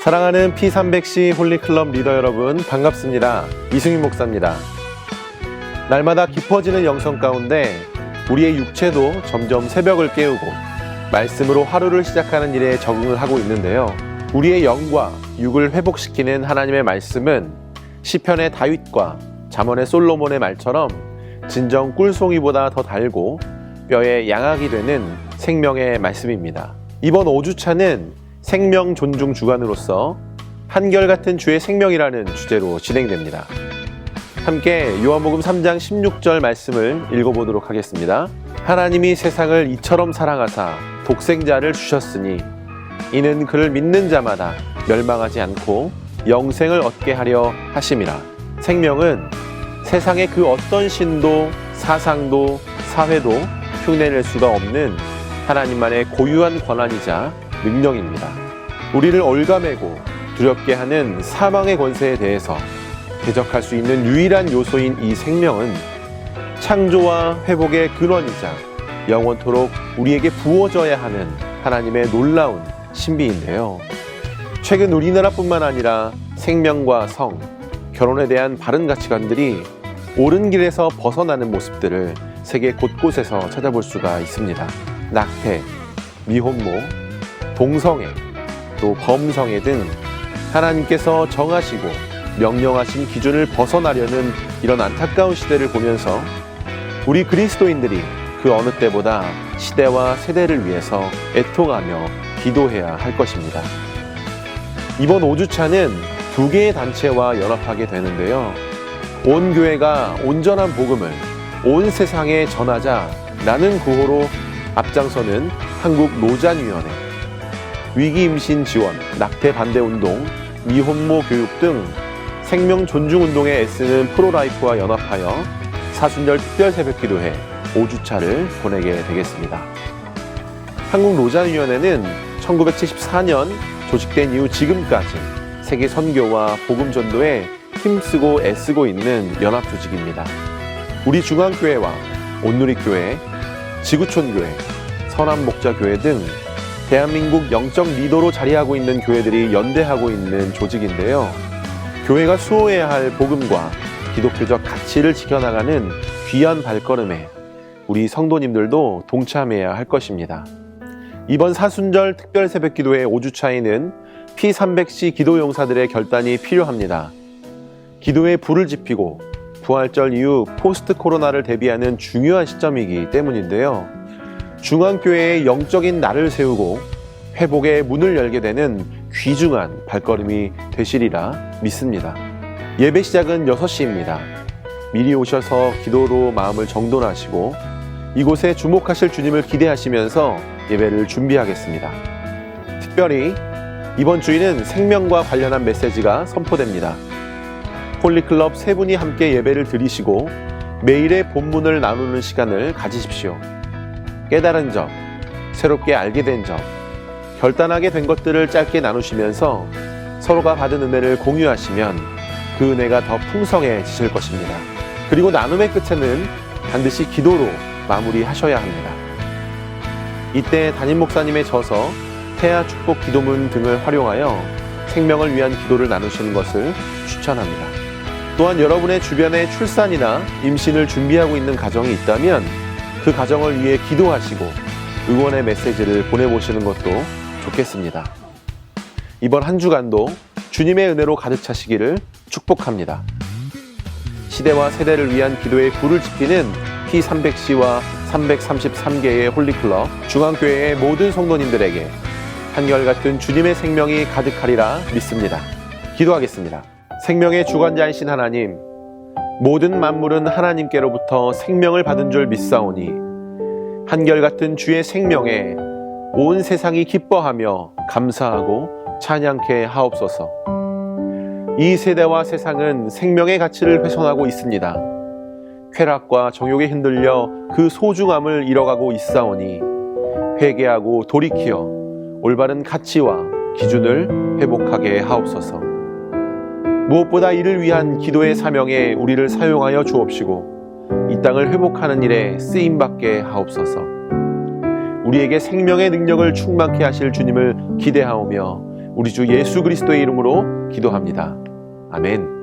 사랑하는 P300C 홀리클럽 리더 여러분, 반갑습니다. 이승윤 목사입니다. 날마다 깊어지는 영성 가운데 우리의 육체도 점점 새벽을 깨우고 말씀으로 하루를 시작하는 일에 적응을 하고 있는데요. 우리의 영과 육을 회복시키는 하나님의 말씀은 시편의 다윗과 잠언의 솔로몬의 말처럼 진정 꿀송이보다 더 달고 뼈에 양악이 되는 생명의 말씀입니다. 이번 5주차는 생명 존중 주간으로서 한결같은 주의 생명이라는 주제로 진행됩니다. 함께 요한복음 3장 16절 말씀을 읽어보도록 하겠습니다. 하나님이 세상을 이처럼 사랑하사 독생자를 주셨으니 이는 그를 믿는 자마다 멸망하지 않고 영생을 얻게 하려 하심이라. 생명은 세상의 그 어떤 신도 사상도 사회도 흉내낼 수가 없는 하나님만의 고유한 권한이자 능력입니다. 우리를 올가매고 두렵게 하는 사망의 권세에 대해서 대적할 수 있는 유일한 요소인 이 생명은 창조와 회복의 근원이자 영원토록 우리에게 부어져야 하는 하나님의 놀라운 신비인데요. 최근 우리나라뿐만 아니라 생명과 성, 결혼에 대한 바른 가치관들이 옳은 길에서 벗어나는 모습들을 세계 곳곳에서 찾아볼 수가 있습니다. 낙태, 미혼모, 동성애, 또 범성애 등 하나님께서 정하시고 명령하신 기준을 벗어나려는 이런 안타까운 시대를 보면서 우리 그리스도인들이 그 어느 때보다 시대와 세대를 위해서 애통하며 기도해야 할 것입니다. 이번 5주차는 두 개의 단체와 연합하게 되는데요. 온 교회가 온전한 복음을 온 세상에 전하자라는 구호로 앞장서는 한국노잔위원회, 위기임신 지원, 낙태 반대 운동, 미혼모 교육 등 생명 존중 운동에 애쓰는 프로라이프와 연합하여 사순절 특별 새벽기도회 5주차를 보내게 되겠습니다. 한국노잔위원회는 1974년 조직된 이후 지금까지 세계 선교와 복음 전도에 힘쓰고 애쓰고 있는 연합 조직입니다. 우리 중앙교회와 온누리교회, 지구촌교회, 선한목자교회 등 대한민국 영적 리더로 자리하고 있는 교회들이 연대하고 있는 조직인데요. 교회가 수호해야 할 복음과 기독교적 가치를 지켜나가는 귀한 발걸음에 우리 성도님들도 동참해야 할 것입니다. 이번 사순절 특별 새벽기도회 5주차에는 P300C 기도용사들의 결단이 필요합니다. 기도에 불을 지피고 부활절 이후 포스트 코로나를 대비하는 중요한 시점이기 때문인데요. 중앙교회의 영적인 날을 세우고 회복의 문을 열게 되는 귀중한 발걸음이 되시리라 믿습니다. 예배 시작은 6시입니다. 미리 오셔서 기도로 마음을 정돈하시고 이곳에 주목하실 주님을 기대하시면서 예배를 준비하겠습니다. 특별히 이번 주일은 생명과 관련한 메시지가 선포됩니다. 홀리클럽 세 분이 함께 예배를 드리시고 매일의 본문을 나누는 시간을 가지십시오. 깨달은 점, 새롭게 알게 된 점, 결단하게 된 것들을 짧게 나누시면서 서로가 받은 은혜를 공유하시면 그 은혜가 더 풍성해지실 것입니다. 그리고 나눔의 끝에는 반드시 기도로 마무리하셔야 합니다. 이때 담임 목사님의 저서, 태아 축복 기도문 등을 활용하여 생명을 위한 기도를 나누시는 것을 추천합니다. 또한 여러분의 주변에 출산이나 임신을 준비하고 있는 가정이 있다면 그 가정을 위해 기도하시고 응원의 메시지를 보내보시는 것도 좋겠습니다. 이번 한 주간도 주님의 은혜로 가득 차시기를 축복합니다. 시대와 세대를 위한 기도의 불을 지피는 P300C와 333개의 홀리클럽 중앙교회의 모든 성도님들에게 한결같은 주님의 생명이 가득하리라 믿습니다. 기도하겠습니다. 생명의 주관자이신 하나님, 모든 만물은 하나님께로부터 생명을 받은 줄 믿사오니 한결같은 주의 생명에 온 세상이 기뻐하며 감사하고 찬양케 하옵소서. 이 세대와 세상은 생명의 가치를 훼손하고 있습니다. 쾌락과 정욕에 흔들려 그 소중함을 잃어가고 있사오니 회개하고 돌이키어 올바른 가치와 기준을 회복하게 하옵소서. 무엇보다 이를 위한 기도의 사명에 우리를 사용하여 주옵시고 이 땅을 회복하는 일에 쓰임받게 하옵소서. 우리에게 생명의 능력을 충만케 하실 주님을 기대하오며 우리 주 예수 그리스도의 이름으로 기도합니다. 아멘.